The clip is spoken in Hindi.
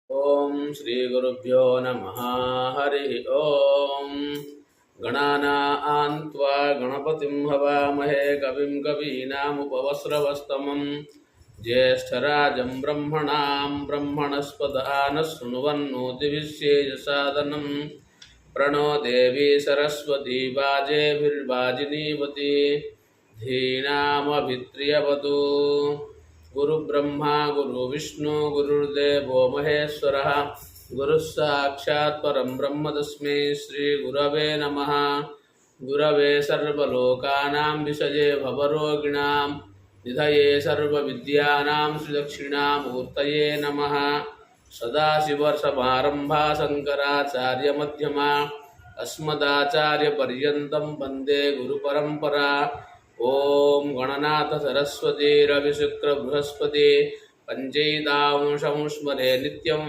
ओम श्री गुरुभ्यो नमः। हरि ओम। गणानां त्वा गणपतिं हवामहे कविं कवीनामुपवस्रवस्तमं ज्येष्ठराजं ब्रह्मणां ब्रह्मणस्पत नः शृण्वन्नोतिभिश्चेदसादनं प्रणो देवी सरस्वती वाजेभिर्वाजिनीवती धीनामभित्रियवतु। गुरुब्रह्मा गुरुविष्णु गुरुर्देवो महेश्वरः गुरुः साक्षात् परं ब्रह्म तस्मै श्रीगुरवे नमः। गुरवे सर्वलोकानां विषये भवरोगिणां निधये सर्वविद्यानां श्रीदक्षिणामूर्तये नमः। सदाशिवसमारम्भा शङ्कराचार्यमध्यमा अस्मदाचार्यपर्यन्तं वन्दे गुरुपरम्परा। ओम गणनाथ सरस्वती रवि शुक्र बृहस्पति पंचैतांशं स्मरे नित्यं